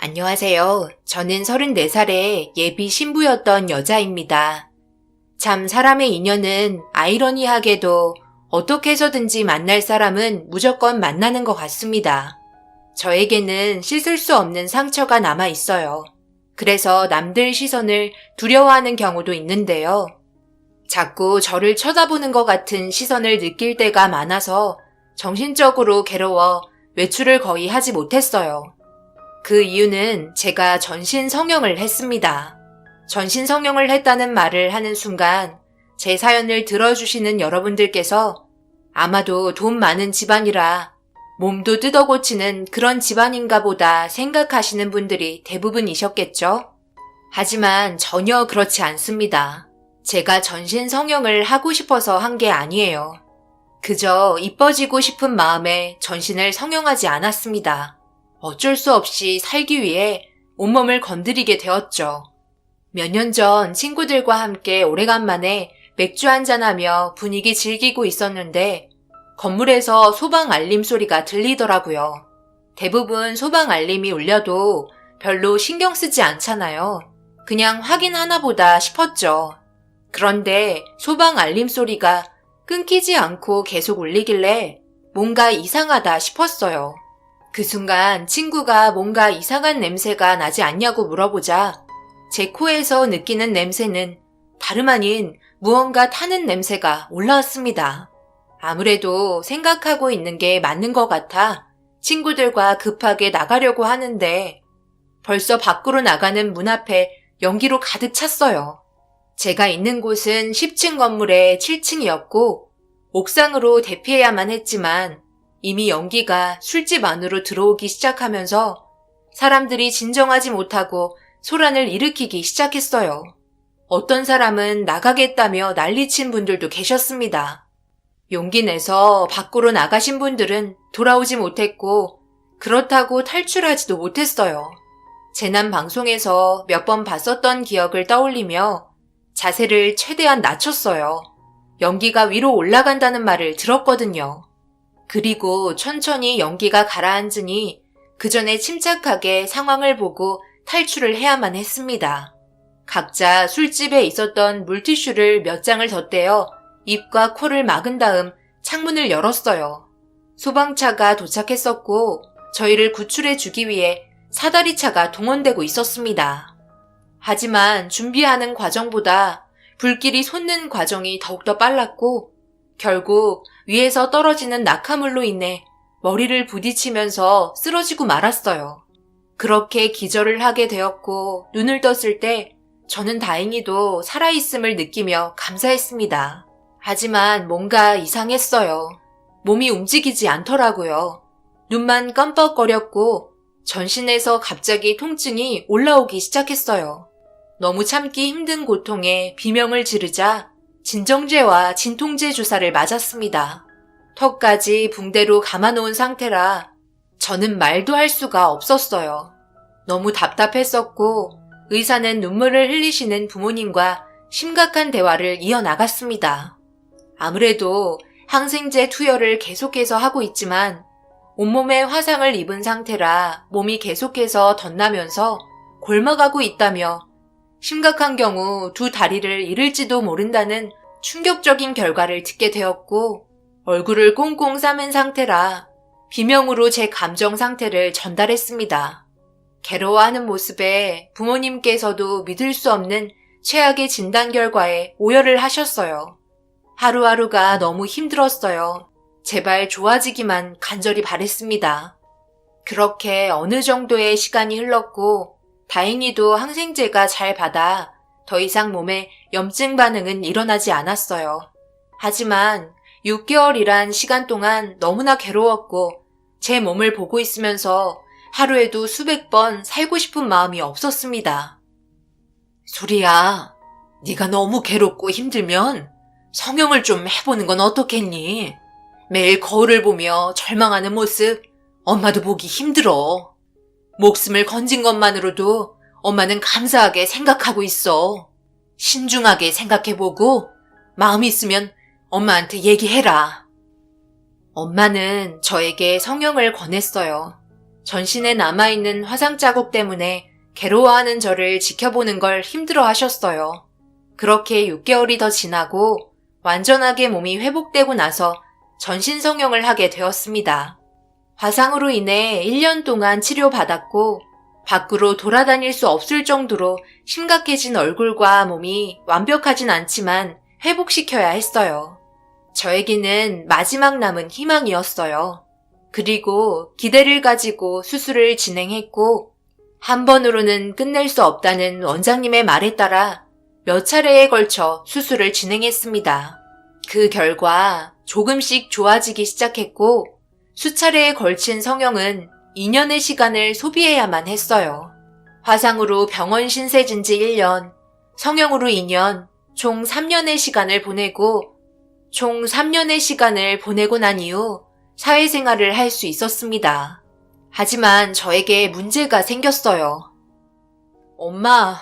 안녕하세요. 저는 34살의 예비 신부였던 여자입니다. 참 사람의 인연은 아이러니하게도 어떻게 해서든지 만날 사람은 무조건 만나는 것 같습니다. 저에게는 씻을 수 없는 상처가 남아 있어요. 그래서 남들 시선을 두려워하는 경우도 있는데요. 자꾸 저를 쳐다보는 것 같은 시선을 느낄 때가 많아서 정신적으로 괴로워 외출을 거의 하지 못했어요. 그 이유는 제가 전신 성형을 했습니다. 전신 성형을 했다는 말을 하는 순간 제 사연을 들어주시는 여러분들께서 아마도 돈 많은 집안이라 몸도 뜯어 고치는 그런 집안인가 보다 생각하시는 분들이 대부분이셨겠죠? 하지만 전혀 그렇지 않습니다. 제가 전신 성형을 하고 싶어서 한 게 아니에요. 그저 이뻐지고 싶은 마음에 전신을 성형하지 않았습니다. 어쩔 수 없이 살기 위해 온몸을 건드리게 되었죠. 몇 년 전 친구들과 함께 오래간만에 맥주 한잔하며 분위기 즐기고 있었는데 건물에서 소방 알림 소리가 들리더라고요. 대부분 소방 알림이 울려도 별로 신경 쓰지 않잖아요. 그냥 확인하나 보다 싶었죠. 그런데 소방 알림 소리가 끊기지 않고 계속 울리길래 뭔가 이상하다 싶었어요. 그 순간 친구가 뭔가 이상한 냄새가 나지 않냐고 물어보자 제 코에서 느끼는 냄새는 다름 아닌 무언가 타는 냄새가 올라왔습니다. 아무래도 생각하고 있는 게 맞는 것 같아 친구들과 급하게 나가려고 하는데 벌써 밖으로 나가는 문 앞에 연기로 가득 찼어요. 제가 있는 곳은 10층 건물의 7층이었고 옥상으로 대피해야만 했지만 이미 연기가 술집 안으로 들어오기 시작하면서 사람들이 진정하지 못하고 소란을 일으키기 시작했어요. 어떤 사람은 나가겠다며 난리친 분들도 계셨습니다. 용기 내서 밖으로 나가신 분들은 돌아오지 못했고 그렇다고 탈출하지도 못했어요. 재난 방송에서 몇 번 봤었던 기억을 떠올리며 자세를 최대한 낮췄어요. 연기가 위로 올라간다는 말을 들었거든요. 그리고 천천히 연기가 가라앉으니 그 전에 침착하게 상황을 보고 탈출을 해야만 했습니다. 각자 술집에 있었던 물티슈를 몇 장을 덧대어 입과 코를 막은 다음 창문을 열었어요. 소방차가 도착했었고 저희를 구출해 주기 위해 사다리차가 동원되고 있었습니다. 하지만 준비하는 과정보다 불길이 솟는 과정이 더욱더 빨랐고 결국 위에서 떨어지는 낙하물로 인해 머리를 부딪히면서 쓰러지고 말았어요. 그렇게 기절을 하게 되었고 눈을 떴을 때 저는 다행히도 살아있음을 느끼며 감사했습니다. 하지만 뭔가 이상했어요. 몸이 움직이지 않더라고요. 눈만 깜빡거렸고 전신에서 갑자기 통증이 올라오기 시작했어요. 너무 참기 힘든 고통에 비명을 지르자 진정제와 진통제 주사를 맞았습니다. 턱까지 붕대로 감아놓은 상태라 저는 말도 할 수가 없었어요. 너무 답답했었고 의사는 눈물을 흘리시는 부모님과 심각한 대화를 이어나갔습니다. 아무래도 항생제 투여를 계속해서 하고 있지만 온몸에 화상을 입은 상태라 몸이 계속해서 덧나면서 곪아가고 있다며 심각한 경우 두 다리를 잃을지도 모른다는 충격적인 결과를 듣게 되었고 얼굴을 꽁꽁 싸맨 상태라 비명으로 제 감정 상태를 전달했습니다. 괴로워하는 모습에 부모님께서도 믿을 수 없는 최악의 진단 결과에 오열을 하셨어요. 하루하루가 너무 힘들었어요. 제발 좋아지기만 간절히 바랬습니다. 그렇게 어느 정도의 시간이 흘렀고 다행히도 항생제가 잘 받아 더 이상 몸에 염증 반응은 일어나지 않았어요. 하지만 6개월이란 시간 동안 너무나 괴로웠고 제 몸을 보고 있으면서 하루에도 수백 번 살고 싶은 마음이 없었습니다. 수리야, 네가 너무 괴롭고 힘들면 성형을 좀 해보는 건 어떻겠니? 매일 거울을 보며 절망하는 모습 엄마도 보기 힘들어. 목숨을 건진 것만으로도 엄마는 감사하게 생각하고 있어. 신중하게 생각해보고 마음 있으면 엄마한테 얘기해라. 엄마는 저에게 성형을 권했어요. 전신에 남아있는 화상 자국 때문에 괴로워하는 저를 지켜보는 걸 힘들어 하셨어요. 그렇게 6개월이 더 지나고 완전하게 몸이 회복되고 나서 전신 성형을 하게 되었습니다. 화상으로 인해 1년 동안 치료받았고 밖으로 돌아다닐 수 없을 정도로 심각해진 얼굴과 몸이 완벽하진 않지만 회복시켜야 했어요. 저에게는 마지막 남은 희망이었어요. 그리고 기대를 가지고 수술을 진행했고 한 번으로는 끝낼 수 없다는 원장님의 말에 따라 몇 차례에 걸쳐 수술을 진행했습니다. 그 결과 조금씩 좋아지기 시작했고 수차례에 걸친 성형은 2년의 시간을 소비해야만 했어요. 화상으로 병원 신세진 지 1년, 성형으로 2년, 총 3년의 시간을 보내고 난 이후 사회생활을 할 수 있었습니다. 하지만 저에게 문제가 생겼어요. 엄마,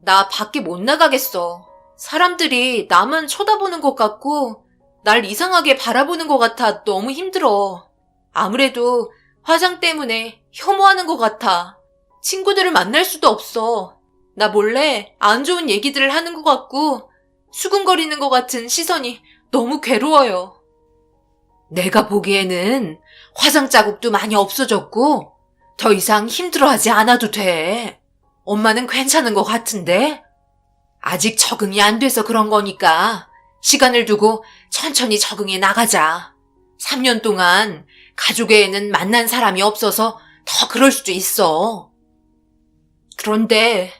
나 밖에 못 나가겠어. 사람들이 나만 쳐다보는 것 같고 날 이상하게 바라보는 것 같아 너무 힘들어. 아무래도 화상 때문에 혐오하는 것 같아. 친구들을 만날 수도 없어. 나 몰래 안 좋은 얘기들을 하는 것 같고 수군거리는 것 같은 시선이 너무 괴로워요. 내가 보기에는 화상 자국도 많이 없어졌고 더 이상 힘들어하지 않아도 돼. 엄마는 괜찮은 것 같은데? 아직 적응이 안 돼서 그런 거니까 시간을 두고 천천히 적응해 나가자. 3년 동안 가족에는 만난 사람이 없어서 더 그럴 수도 있어. 그런데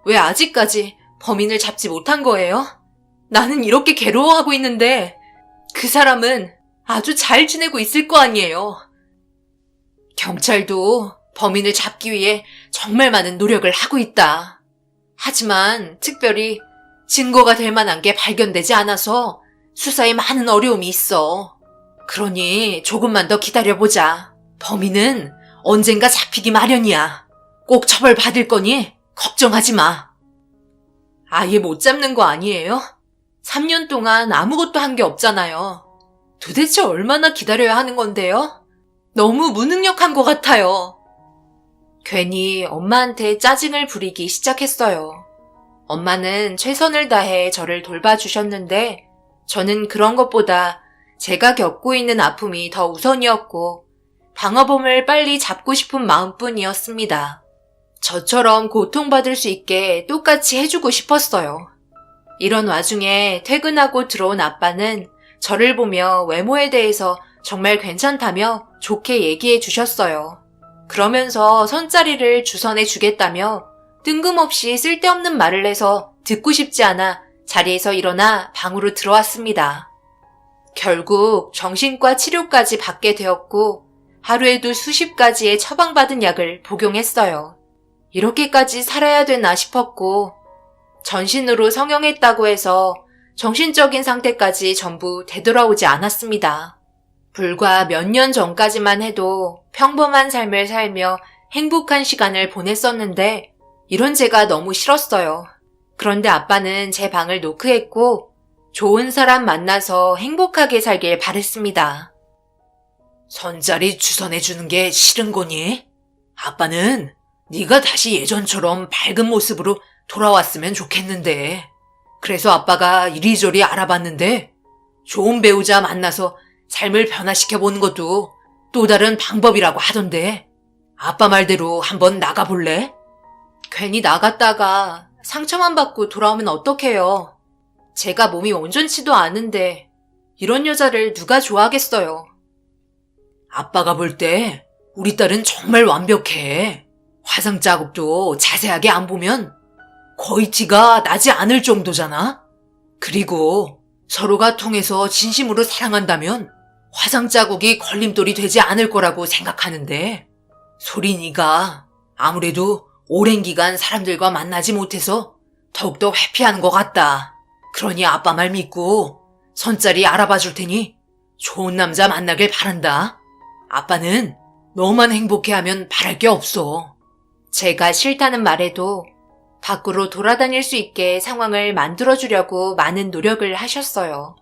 왜 아직까지 범인을 잡지 못한 거예요? 나는 이렇게 괴로워하고 있는데 그 사람은 아주 잘 지내고 있을 거 아니에요. 경찰도 범인을 잡기 위해 정말 많은 노력을 하고 있다. 하지만 특별히 증거가 될 만한 게 발견되지 않아서 수사에 많은 어려움이 있어. 그러니 조금만 더 기다려보자. 범인은 언젠가 잡히기 마련이야. 꼭 처벌받을 거니 걱정하지 마. 아예 못 잡는 거 아니에요? 3년 동안 아무것도 한 게 없잖아요. 도대체 얼마나 기다려야 하는 건데요? 너무 무능력한 것 같아요. 괜히 엄마한테 짜증을 부리기 시작했어요. 엄마는 최선을 다해 저를 돌봐주셨는데 저는 그런 것보다 제가 겪고 있는 아픔이 더 우선이었고 방어범을 빨리 잡고 싶은 마음뿐이었습니다. 저처럼 고통받을 수 있게 똑같이 해주고 싶었어요. 이런 와중에 퇴근하고 들어온 아빠는 저를 보며 외모에 대해서 정말 괜찮다며 좋게 얘기해 주셨어요. 그러면서 선자리를 주선해 주겠다며 뜬금없이 쓸데없는 말을 해서 듣고 싶지 않아 자리에서 일어나 방으로 들어왔습니다. 결국 정신과 치료까지 받게 되었고 하루에도 수십 가지의 처방받은 약을 복용했어요. 이렇게까지 살아야 되나 싶었고 전신으로 성형했다고 해서 정신적인 상태까지 전부 되돌아오지 않았습니다. 불과 몇 년 전까지만 해도 평범한 삶을 살며 행복한 시간을 보냈었는데 이런 제가 너무 싫었어요. 그런데 아빠는 제 방을 노크했고 좋은 사람 만나서 행복하게 살길 바랬습니다. 선자리 주선해주는 게 싫은 거니? 아빠는 네가 다시 예전처럼 밝은 모습으로 돌아왔으면 좋겠는데. 그래서 아빠가 이리저리 알아봤는데 좋은 배우자 만나서 삶을 변화시켜보는 것도 또 다른 방법이라고 하던데 아빠 말대로 한번 나가볼래? 괜히 나갔다가 상처만 받고 돌아오면 어떡해요. 제가 몸이 온전치도 않은데 이런 여자를 누가 좋아하겠어요. 아빠가 볼 때 우리 딸은 정말 완벽해. 화상 자국도 자세하게 안 보면 거의 티가 나지 않을 정도잖아? 그리고 서로가 통해서 진심으로 사랑한다면 화상 자국이 걸림돌이 되지 않을 거라고 생각하는데 소린이가 아무래도 오랜 기간 사람들과 만나지 못해서 더욱더 회피하는 것 같다. 그러니 아빠 말 믿고 선자리 알아봐 줄 테니 좋은 남자 만나길 바란다. 아빠는 너만 행복해하면 바랄 게 없어. 제가 싫다는 말에도 밖으로 돌아다닐 수 있게 상황을 만들어주려고 많은 노력을 하셨어요.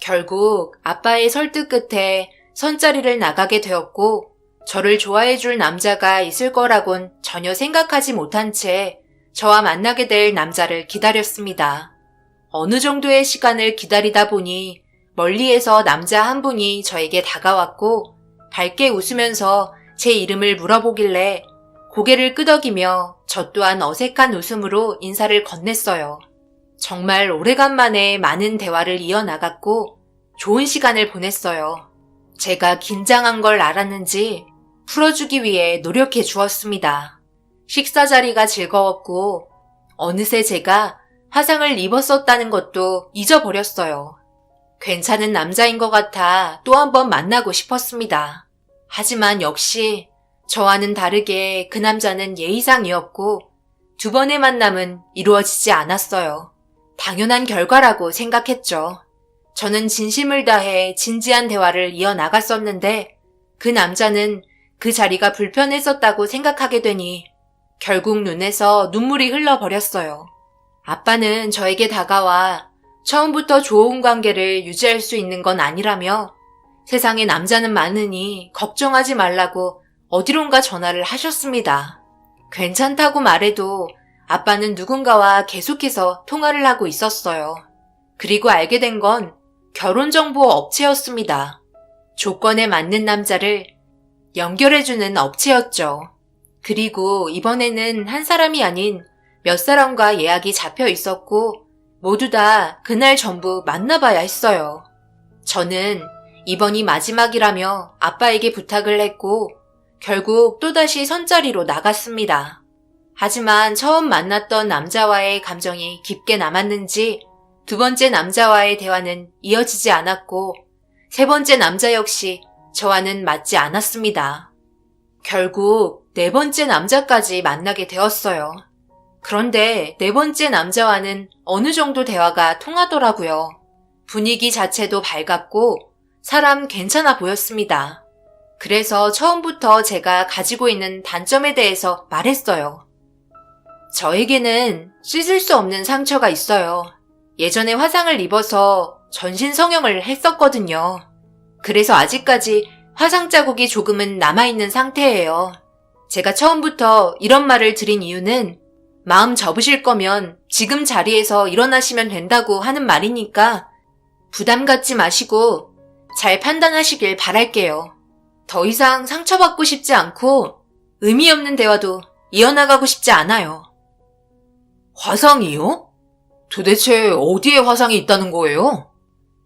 결국 아빠의 설득 끝에 선자리를 나가게 되었고 저를 좋아해줄 남자가 있을 거라곤 전혀 생각하지 못한 채 저와 만나게 될 남자를 기다렸습니다. 어느 정도의 시간을 기다리다 보니 멀리에서 남자 한 분이 저에게 다가왔고 밝게 웃으면서 제 이름을 물어보길래 고개를 끄덕이며 저 또한 어색한 웃음으로 인사를 건넸어요. 정말 오래간만에 많은 대화를 이어나갔고 좋은 시간을 보냈어요. 제가 긴장한 걸 알았는지 풀어주기 위해 노력해 주었습니다. 식사 자리가 즐거웠고 어느새 제가 화상을 입었었다는 것도 잊어버렸어요. 괜찮은 남자인 것 같아 또 한 번 만나고 싶었습니다. 하지만 역시 저와는 다르게 그 남자는 예의상이었고 두 번의 만남은 이루어지지 않았어요. 당연한 결과라고 생각했죠. 저는 진심을 다해 진지한 대화를 이어나갔었는데 그 남자는 그 자리가 불편했었다고 생각하게 되니 결국 눈에서 눈물이 흘러버렸어요. 아빠는 저에게 다가와 처음부터 좋은 관계를 유지할 수 있는 건 아니라며 세상에 남자는 많으니 걱정하지 말라고 어디론가 전화를 하셨습니다. 괜찮다고 말해도 아빠는 누군가와 계속해서 통화를 하고 있었어요. 그리고 알게 된 건 결혼정보 업체였습니다. 조건에 맞는 남자를 연결해주는 업체였죠. 그리고 이번에는 한 사람이 아닌 몇 사람과 예약이 잡혀 있었고 모두 다 그날 전부 만나봐야 했어요. 저는 이번이 마지막이라며 아빠에게 부탁을 했고 결국 또다시 선자리로 나갔습니다. 하지만 처음 만났던 남자와의 감정이 깊게 남았는지 두 번째 남자와의 대화는 이어지지 않았고 세 번째 남자 역시 저와는 맞지 않았습니다. 결국 네 번째 남자까지 만나게 되었어요. 그런데 네 번째 남자와는 어느 정도 대화가 통하더라고요. 분위기 자체도 밝았고 사람 괜찮아 보였습니다. 그래서 처음부터 제가 가지고 있는 단점에 대해서 말했어요. 저에게는 씻을 수 없는 상처가 있어요. 예전에 화상을 입어서 전신 성형을 했었거든요. 그래서 아직까지 화상 자국이 조금은 남아있는 상태예요. 제가 처음부터 이런 말을 드린 이유는 마음 접으실 거면 지금 자리에서 일어나시면 된다고 하는 말이니까 부담 갖지 마시고 잘 판단하시길 바랄게요. 더 이상 상처받고 싶지 않고 의미 없는 대화도 이어나가고 싶지 않아요. 화상이요? 도대체 어디에 화상이 있다는 거예요?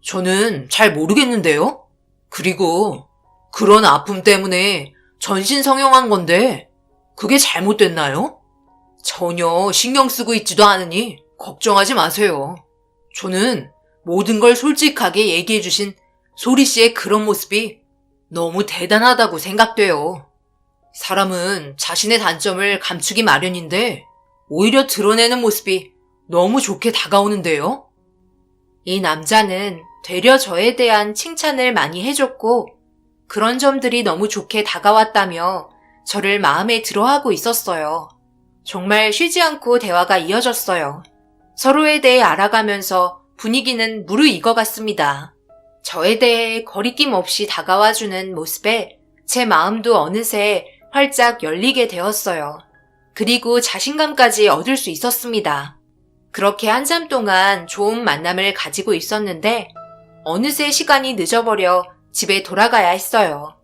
저는 잘 모르겠는데요? 그리고 그런 아픔 때문에 전신 성형한 건데 그게 잘못됐나요? 전혀 신경 쓰고 있지도 않으니 걱정하지 마세요. 저는 모든 걸 솔직하게 얘기해 주신 소리 씨의 그런 모습이 너무 대단하다고 생각돼요. 사람은 자신의 단점을 감추기 마련인데 오히려 드러내는 모습이 너무 좋게 다가오는데요. 이 남자는 되려 저에 대한 칭찬을 많이 해줬고 그런 점들이 너무 좋게 다가왔다며 저를 마음에 들어하고 있었어요. 정말 쉬지 않고 대화가 이어졌어요. 서로에 대해 알아가면서 분위기는 무르익어갔습니다. 저에 대해 거리낌 없이 다가와주는 모습에 제 마음도 어느새 활짝 열리게 되었어요. 그리고 자신감까지 얻을 수 있었습니다. 그렇게 한참 동안 좋은 만남을 가지고 있었는데 어느새 시간이 늦어버려 집에 돌아가야 했어요.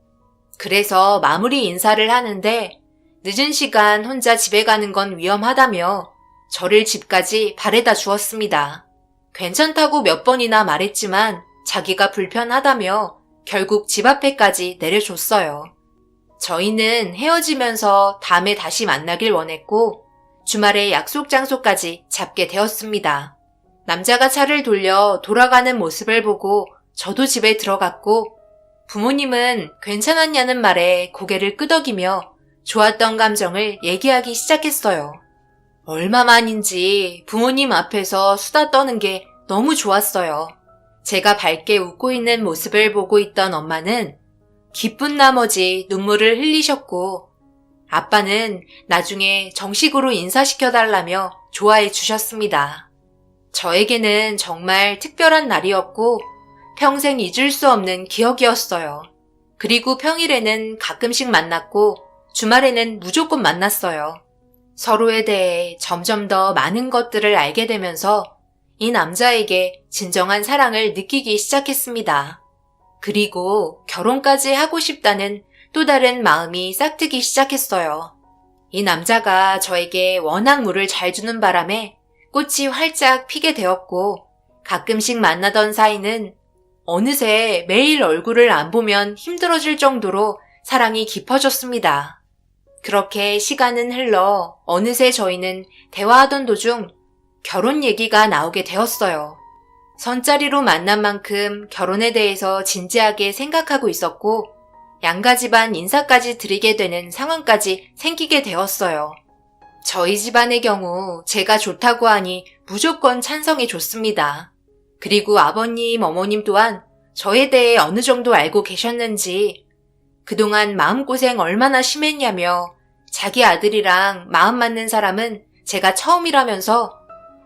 그래서 마무리 인사를 하는데 늦은 시간 혼자 집에 가는 건 위험하다며 저를 집까지 바래다 주었습니다. 괜찮다고 몇 번이나 말했지만 자기가 불편하다며 결국 집 앞에까지 내려줬어요. 저희는 헤어지면서 다음에 다시 만나길 원했고 주말에 약속 장소까지 잡게 되었습니다. 남자가 차를 돌려 돌아가는 모습을 보고 저도 집에 들어갔고 부모님은 괜찮았냐는 말에 고개를 끄덕이며 좋았던 감정을 얘기하기 시작했어요. 얼마만인지 부모님 앞에서 수다 떠는 게 너무 좋았어요. 제가 밝게 웃고 있는 모습을 보고 있던 엄마는 기쁜 나머지 눈물을 흘리셨고 아빠는 나중에 정식으로 인사시켜달라며 좋아해 주셨습니다. 저에게는 정말 특별한 날이었고 평생 잊을 수 없는 기억이었어요. 그리고 평일에는 가끔씩 만났고 주말에는 무조건 만났어요. 서로에 대해 점점 더 많은 것들을 알게 되면서 이 남자에게 진정한 사랑을 느끼기 시작했습니다. 그리고 결혼까지 하고 싶다는 또 다른 마음이 싹트기 시작했어요. 이 남자가 저에게 워낙 물을 잘 주는 바람에 꽃이 활짝 피게 되었고 가끔씩 만나던 사이는 어느새 매일 얼굴을 안 보면 힘들어질 정도로 사랑이 깊어졌습니다. 그렇게 시간은 흘러 어느새 저희는 대화하던 도중 결혼 얘기가 나오게 되었어요. 선자리로 만난 만큼 결혼에 대해서 진지하게 생각하고 있었고 양가 집안 인사까지 드리게 되는 상황까지 생기게 되었어요. 저희 집안의 경우 제가 좋다고 하니 무조건 찬성해 줬습니다. 그리고 아버님, 어머님 또한 저에 대해 어느 정도 알고 계셨는지 그동안 마음고생 얼마나 심했냐며 자기 아들이랑 마음 맞는 사람은 제가 처음이라면서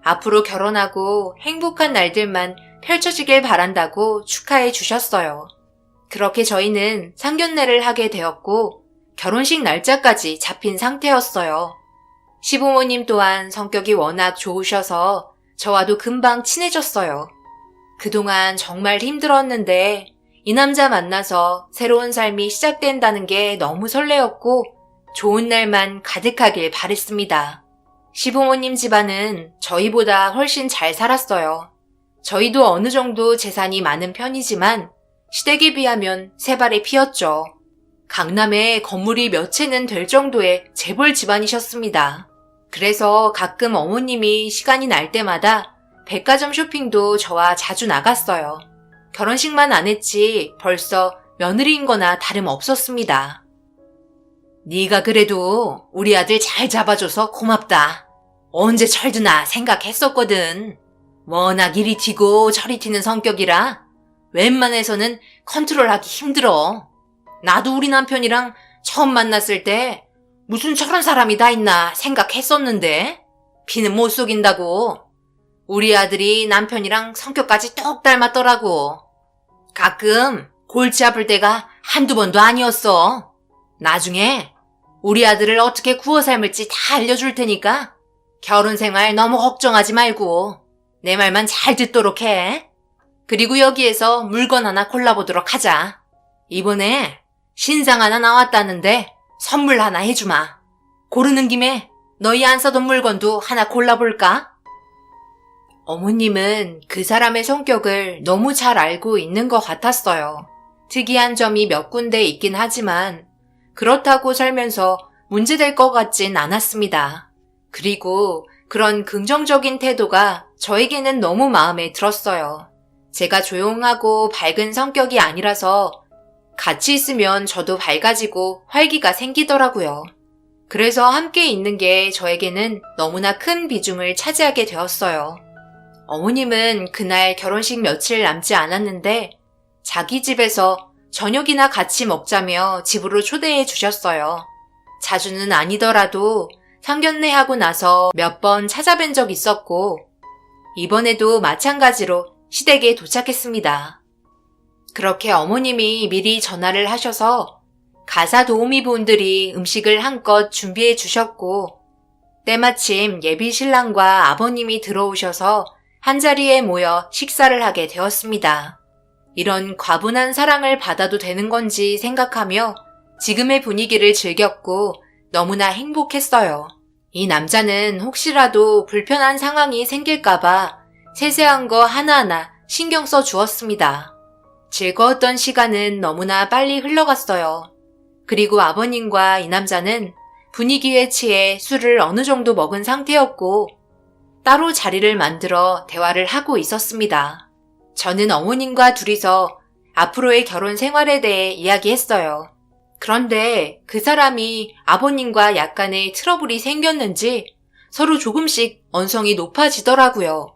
앞으로 결혼하고 행복한 날들만 펼쳐지길 바란다고 축하해 주셨어요. 그렇게 저희는 상견례를 하게 되었고 결혼식 날짜까지 잡힌 상태였어요. 시부모님 또한 성격이 워낙 좋으셔서 저와도 금방 친해졌어요. 그동안 정말 힘들었는데 이 남자 만나서 새로운 삶이 시작된다는 게 너무 설레었고 좋은 날만 가득하길 바랬습니다. 시부모님 집안은 저희보다 훨씬 잘 살았어요. 저희도 어느 정도 재산이 많은 편이지만 시댁에 비하면 세 발의 피였죠. 강남에 건물이 몇 채는 될 정도의 재벌 집안이셨습니다. 그래서 가끔 어머님이 시간이 날 때마다 백화점 쇼핑도 저와 자주 나갔어요. 결혼식만 안 했지 벌써 며느리인 거나 다름없었습니다. 네가 그래도 우리 아들 잘 잡아줘서 고맙다. 언제 철드나 생각했었거든. 워낙 이리 튀고 저리 튀는 성격이라 웬만해서는 컨트롤하기 힘들어. 나도 우리 남편이랑 처음 만났을 때 무슨 저런 사람이 다 있나 생각했었는데 피는 못 속인다고. 우리 아들이 남편이랑 성격까지 똑 닮았더라고. 가끔 골치 아플 때가 한두 번도 아니었어. 나중에 우리 아들을 어떻게 구워 삶을지 다 알려줄 테니까 결혼 생활 너무 걱정하지 말고 내 말만 잘 듣도록 해. 그리고 여기에서 물건 하나 골라보도록 하자. 이번에 신상 하나 나왔다는데 선물 하나 해주마. 고르는 김에 너희 안 써던 물건도 하나 골라볼까? 어머님은 그 사람의 성격을 너무 잘 알고 있는 것 같았어요. 특이한 점이 몇 군데 있긴 하지만 그렇다고 살면서 문제될 것 같진 않았습니다. 그리고 그런 긍정적인 태도가 저에게는 너무 마음에 들었어요. 제가 조용하고 밝은 성격이 아니라서 같이 있으면 저도 밝아지고 활기가 생기더라고요. 그래서 함께 있는 게 저에게는 너무나 큰 비중을 차지하게 되었어요. 어머님은 그날 결혼식 며칠 남지 않았는데 자기 집에서 저녁이나 같이 먹자며 집으로 초대해 주셨어요. 자주는 아니더라도 상견례하고 나서 몇 번 찾아뵌 적 있었고 이번에도 마찬가지로 시댁에 도착했습니다. 그렇게 어머님이 미리 전화를 하셔서 가사 도우미분들이 음식을 한껏 준비해 주셨고 때마침 예비 신랑과 아버님이 들어오셔서 한자리에 모여 식사를 하게 되었습니다. 이런 과분한 사랑을 받아도 되는 건지 생각하며 지금의 분위기를 즐겼고 너무나 행복했어요. 이 남자는 혹시라도 불편한 상황이 생길까봐 세세한 거 하나하나 신경 써 주었습니다. 즐거웠던 시간은 너무나 빨리 흘러갔어요. 그리고 아버님과 이 남자는 분위기에 취해 술을 어느 정도 먹은 상태였고 따로 자리를 만들어 대화를 하고 있었습니다. 저는 어머님과 둘이서 앞으로의 결혼 생활에 대해 이야기했어요. 그런데 그 사람이 아버님과 약간의 트러블이 생겼는지 서로 조금씩 언성이 높아지더라고요.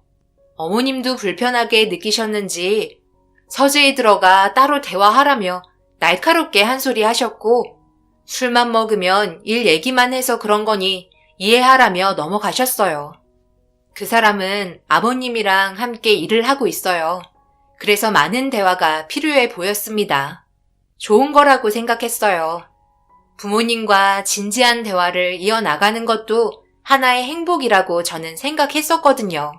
어머님도 불편하게 느끼셨는지 서재에 들어가 따로 대화하라며 날카롭게 한 소리 하셨고 술만 먹으면 일 얘기만 해서 그런 거니 이해하라며 넘어가셨어요. 그 사람은 아버님이랑 함께 일을 하고 있어요. 그래서 많은 대화가 필요해 보였습니다. 좋은 거라고 생각했어요. 부모님과 진지한 대화를 이어나가는 것도 하나의 행복이라고 저는 생각했었거든요.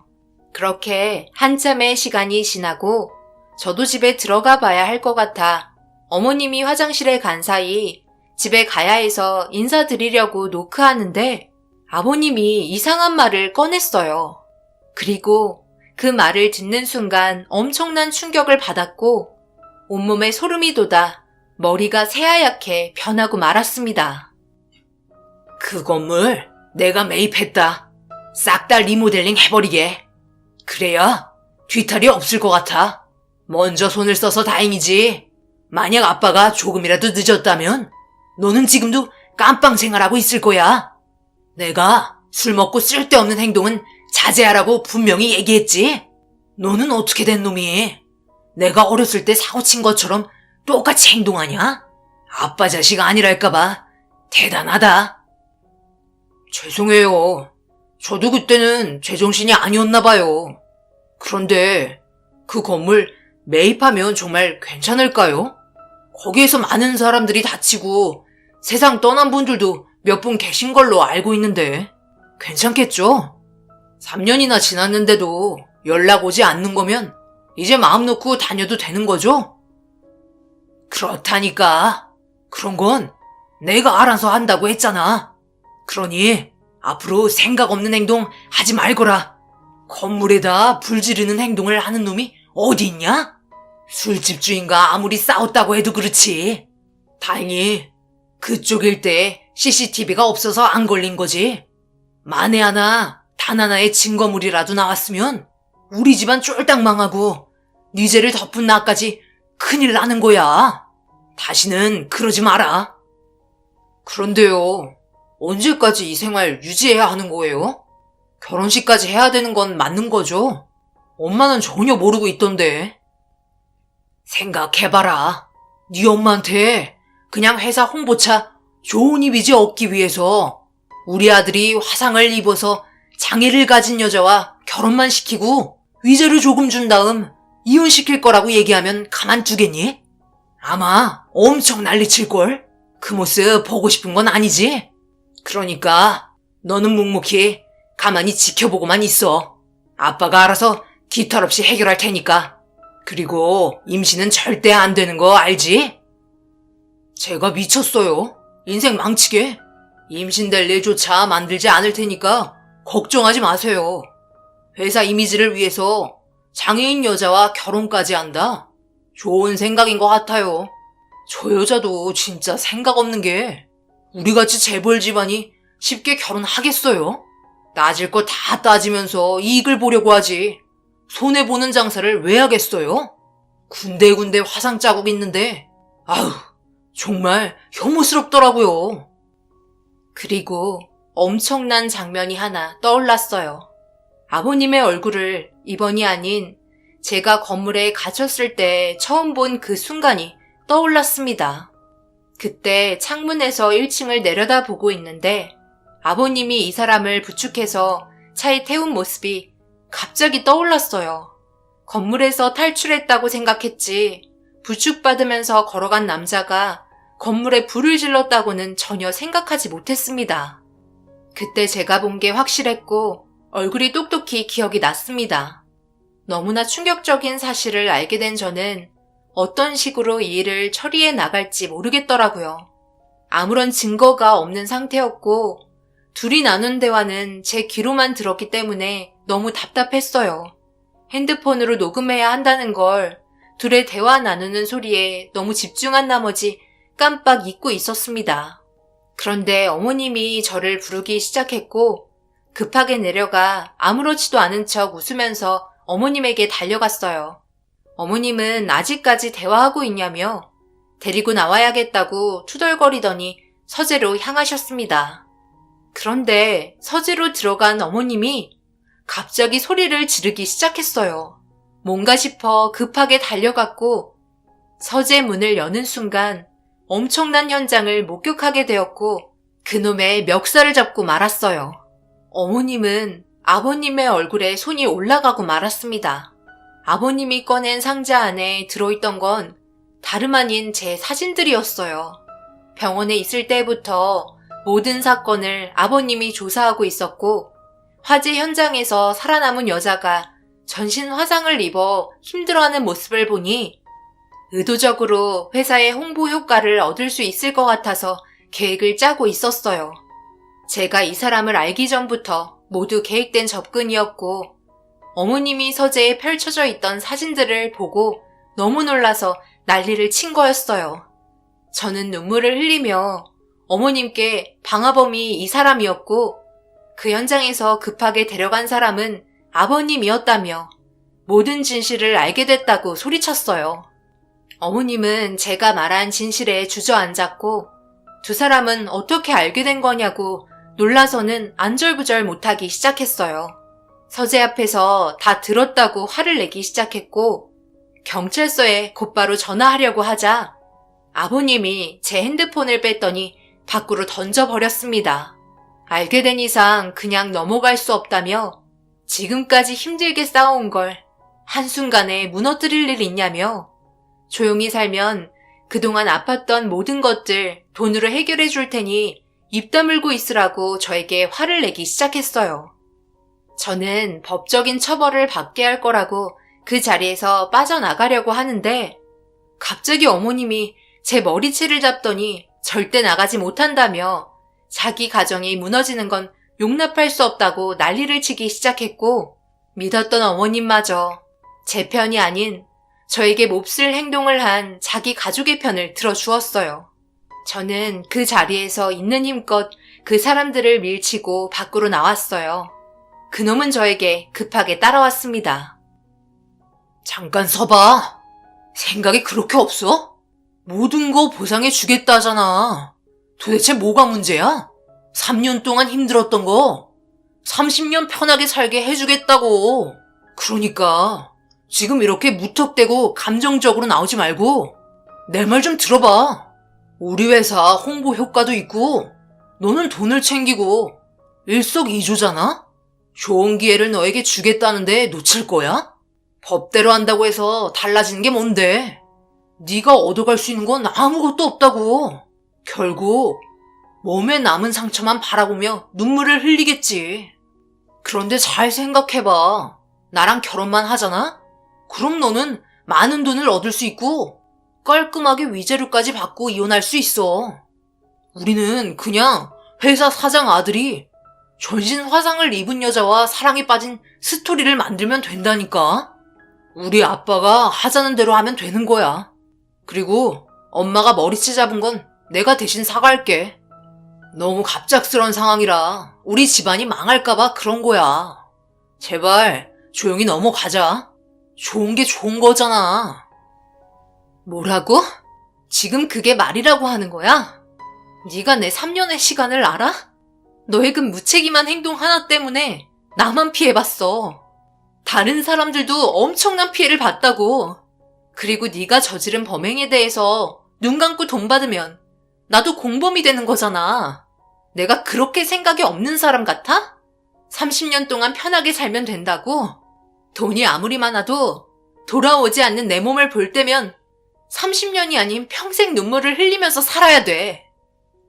그렇게 한참의 시간이 지나고 저도 집에 들어가 봐야 할 것 같아 어머님이 화장실에 간 사이 집에 가야 해서 인사드리려고 노크하는데 아버님이 이상한 말을 꺼냈어요. 그리고 그 말을 듣는 순간 엄청난 충격을 받았고 온몸에 소름이 돋아 머리가 새하얗게 변하고 말았습니다. 그 건물 내가 매입했다. 싹 다 리모델링 해버리게. 그래야 뒤탈이 없을 것 같아. 먼저 손을 써서 다행이지. 만약 아빠가 조금이라도 늦었다면 너는 지금도 깜빵 생활하고 있을 거야. 내가 술 먹고 쓸데없는 행동은 자제하라고 분명히 얘기했지. 너는 어떻게 된 놈이? 내가 어렸을 때 사고 친 것처럼 똑같이 행동하냐? 아빠 자식 아니랄까봐 대단하다. 죄송해요. 저도 그때는 제정신이 아니었나 봐요. 그런데 그 건물 매입하면 정말 괜찮을까요? 거기에서 많은 사람들이 다치고 세상 떠난 분들도 몇 분 계신 걸로 알고 있는데 괜찮겠죠? 3년이나 지났는데도 연락 오지 않는 거면 이제 마음 놓고 다녀도 되는 거죠? 그렇다니까. 그런 건 내가 알아서 한다고 했잖아. 그러니 앞으로 생각 없는 행동 하지 말거라. 건물에다 불 지르는 행동을 하는 놈이 어디 있냐? 술집 주인과 아무리 싸웠다고 해도 그렇지. 다행히 그쪽 일대에 CCTV가 없어서 안 걸린 거지. 만에 하나 단 하나의 증거물이라도 나왔으면 우리 집안 쫄딱 망하고 네 죄를 덮은 나까지 큰일 나는 거야. 다시는 그러지 마라. 그런데요, 언제까지 이 생활 유지해야 하는 거예요? 결혼식까지 해야 되는 건 맞는 거죠? 엄마는 전혀 모르고 있던데. 생각해봐라. 네 엄마한테 그냥 회사 홍보차 좋은 이미지 얻기 위해서 우리 아들이 화상을 입어서 장애를 가진 여자와 결혼만 시키고 위자료 조금 준 다음 이혼시킬 거라고 얘기하면 가만두겠니? 아마 엄청 난리칠걸? 그 모습 보고 싶은 건 아니지? 그러니까 너는 묵묵히 가만히 지켜보고만 있어. 아빠가 알아서 깃털 없이 해결할 테니까. 그리고 임신은 절대 안 되는 거 알지? 제가 미쳤어요. 인생 망치게. 임신될 일조차 만들지 않을 테니까 걱정하지 마세요. 회사 이미지를 위해서 장애인 여자와 결혼까지 한다? 좋은 생각인 것 같아요. 저 여자도 진짜 생각 없는 게 우리같이 재벌 집안이 쉽게 결혼하겠어요? 따질 거 다 따지면서 이익을 보려고 하지. 손해보는 장사를 왜 하겠어요? 군데군데 화상 자국 있는데 아휴 정말 혐오스럽더라고요. 그리고 엄청난 장면이 하나 떠올랐어요. 아버님의 얼굴을 이번이 아닌 제가 건물에 갇혔을 때 처음 본 그 순간이 떠올랐습니다. 그때 창문에서 1층을 내려다보고 있는데 아버님이 이 사람을 부축해서 차에 태운 모습이 갑자기 떠올랐어요. 건물에서 탈출했다고 생각했지 부축받으면서 걸어간 남자가 건물에 불을 질렀다고는 전혀 생각하지 못했습니다. 그때 제가 본 게 확실했고 얼굴이 똑똑히 기억이 났습니다. 너무나 충격적인 사실을 알게 된 저는 어떤 식으로 이 일을 처리해 나갈지 모르겠더라고요. 아무런 증거가 없는 상태였고 둘이 나눈 대화는 제 귀로만 들었기 때문에 너무 답답했어요. 핸드폰으로 녹음해야 한다는 걸 둘의 대화 나누는 소리에 너무 집중한 나머지 깜빡 잊고 있었습니다. 그런데 어머님이 저를 부르기 시작했고 급하게 내려가 아무렇지도 않은 척 웃으면서 어머님에게 달려갔어요. 어머님은 아직까지 대화하고 있냐며 데리고 나와야겠다고 투덜거리더니 서재로 향하셨습니다. 그런데 서재로 들어간 어머님이 갑자기 소리를 지르기 시작했어요. 뭔가 싶어 급하게 달려갔고 서재 문을 여는 순간 엄청난 현장을 목격하게 되었고 그놈의 멱살을 잡고 말았어요. 어머님은 아버님의 얼굴에 손이 올라가고 말았습니다. 아버님이 꺼낸 상자 안에 들어있던 건 다름 아닌 제 사진들이었어요. 병원에 있을 때부터 모든 사건을 아버님이 조사하고 있었고, 화재 현장에서 살아남은 여자가 전신 화상을 입어 힘들어하는 모습을 보니 의도적으로 회사의 홍보 효과를 얻을 수 있을 것 같아서 계획을 짜고 있었어요. 제가 이 사람을 알기 전부터 모두 계획된 접근이었고, 어머님이 서재에 펼쳐져 있던 사진들을 보고 너무 놀라서 난리를 친 거였어요. 저는 눈물을 흘리며 어머님께 방화범이 이 사람이었고, 그 현장에서 급하게 데려간 사람은 아버님이었다며 모든 진실을 알게 됐다고 소리쳤어요. 어머님은 제가 말한 진실에 주저앉았고, 두 사람은 어떻게 알게 된 거냐고 놀라서는 안절부절 못하기 시작했어요. 서재 앞에서 다 들었다고 화를 내기 시작했고, 경찰서에 곧바로 전화하려고 하자 아버님이 제 핸드폰을 뺐더니 밖으로 던져버렸습니다. 알게 된 이상 그냥 넘어갈 수 없다며 지금까지 힘들게 쌓아온 걸 한순간에 무너뜨릴 일 있냐며 조용히 살면 그동안 아팠던 모든 것들 돈으로 해결해 줄 테니 입 다물고 있으라고 저에게 화를 내기 시작했어요. 저는 법적인 처벌을 받게 할 거라고 그 자리에서 빠져나가려고 하는데 갑자기 어머님이 제 머리채를 잡더니 절대 나가지 못한다며 자기 가정이 무너지는 건 용납할 수 없다고 난리를 치기 시작했고, 믿었던 어머님마저 제 편이 아닌 저에게 몹쓸 행동을 한 자기 가족의 편을 들어주었어요. 저는 그 자리에서 있는 힘껏 그 사람들을 밀치고 밖으로 나왔어요. 그놈은 저에게 급하게 따라왔습니다. 잠깐 서봐. 생각이 그렇게 없어? 모든 거 보상해 주겠다잖아. 도대체 뭐가 문제야? 3년 동안 힘들었던 거 30년 편하게 살게 해주겠다고. 그러니까 지금 이렇게 무턱대고 감정적으로 나오지 말고 내 말 좀 들어봐. 우리 회사 홍보 효과도 있고 너는 돈을 챙기고 일석이조잖아? 좋은 기회를 너에게 주겠다는데 놓칠 거야? 법대로 한다고 해서 달라지는 게 뭔데? 네가 얻어갈 수 있는 건 아무것도 없다고. 결국 몸에 남은 상처만 바라보며 눈물을 흘리겠지. 그런데 잘 생각해봐. 나랑 결혼만 하잖아? 그럼 너는 많은 돈을 얻을 수 있고 깔끔하게 위자료까지 받고 이혼할 수 있어. 우리는 그냥 회사 사장 아들이 전신 화상을 입은 여자와 사랑에 빠진 스토리를 만들면 된다니까. 우리 아빠가 하자는 대로 하면 되는 거야. 그리고 엄마가 머리채 잡은 건 내가 대신 사과할게. 너무 갑작스러운 상황이라 우리 집안이 망할까봐 그런 거야. 제발 조용히 넘어가자. 좋은 게 좋은 거잖아. 뭐라고? 지금 그게 말이라고 하는 거야? 네가 내 3년의 시간을 알아? 너의 그 무책임한 행동 하나 때문에 나만 피해봤어. 다른 사람들도 엄청난 피해를 봤다고. 그리고 네가 저지른 범행에 대해서 눈 감고 돈 받으면 나도 공범이 되는 거잖아. 내가 그렇게 생각이 없는 사람 같아? 30년 동안 편하게 살면 된다고? 돈이 아무리 많아도 돌아오지 않는 내 몸을 볼 때면 30년이 아닌 평생 눈물을 흘리면서 살아야 돼.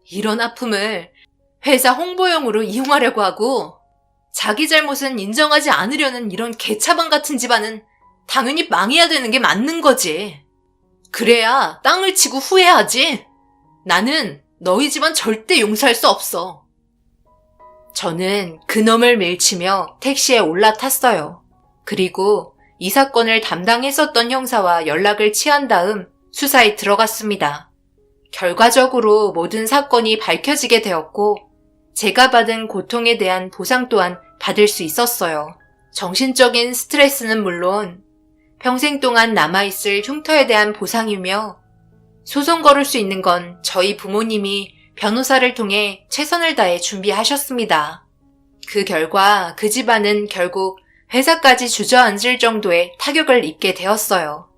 이런 아픔을 회사 홍보용으로 이용하려고 하고 자기 잘못은 인정하지 않으려는 이런 개차반 같은 집안은 당연히 망해야 되는 게 맞는 거지. 그래야 땅을 치고 후회하지. 나는 너희 집안 절대 용서할 수 없어. 저는 그놈을 밀치며 택시에 올라탔어요. 그리고 이 사건을 담당했었던 형사와 연락을 취한 다음 수사에 들어갔습니다. 결과적으로 모든 사건이 밝혀지게 되었고 제가 받은 고통에 대한 보상 또한 받을 수 있었어요. 정신적인 스트레스는 물론 평생 동안 남아있을 흉터에 대한 보상이며 소송 걸을 수 있는 건 저희 부모님이 변호사를 통해 최선을 다해 준비하셨습니다. 그 결과 그 집안은 결국 회사까지 주저앉을 정도의 타격을 입게 되었어요.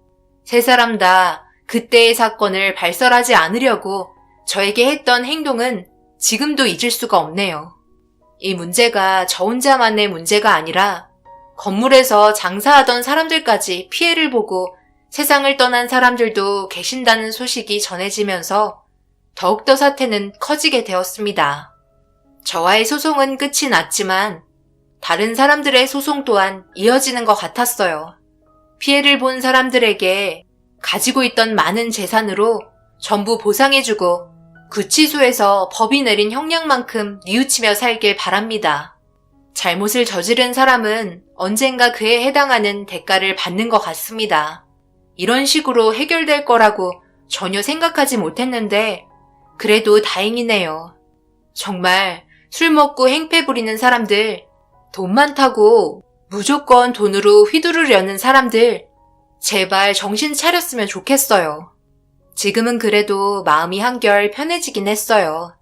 세 사람 다 그때의 사건을 발설하지 않으려고 저에게 했던 행동은 지금도 잊을 수가 없네요. 이 문제가 저 혼자만의 문제가 아니라 건물에서 장사하던 사람들까지 피해를 보고 세상을 떠난 사람들도 계신다는 소식이 전해지면서 더욱더 사태는 커지게 되었습니다. 저와의 소송은 끝이 났지만 다른 사람들의 소송 또한 이어지는 것 같았어요. 피해를 본 사람들에게 가지고 있던 많은 재산으로 전부 보상해주고 구치소에서 법이 내린 형량만큼 뉘우치며 살길 바랍니다. 잘못을 저지른 사람은 언젠가 그에 해당하는 대가를 받는 것 같습니다. 이런 식으로 해결될 거라고 전혀 생각하지 못했는데 그래도 다행이네요. 정말 술 먹고 행패 부리는 사람들, 돈 많다고 무조건 돈으로 휘두르려는 사람들, 제발 정신 차렸으면 좋겠어요. 지금은 그래도 마음이 한결 편해지긴 했어요.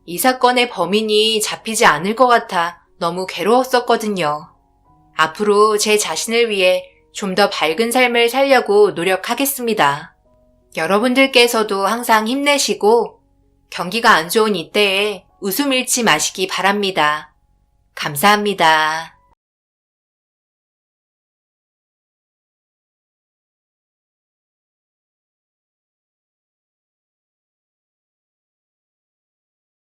이 사건의 범인이 잡히지 않을 것 같아 너무 괴로웠었거든요. 앞으로 제 자신을 위해 좀 더 밝은 삶을 살려고 노력하겠습니다. 여러분들께서도 항상 힘내시고 경기가 안 좋은 이때에 웃음 잃지 마시기 바랍니다. 감사합니다.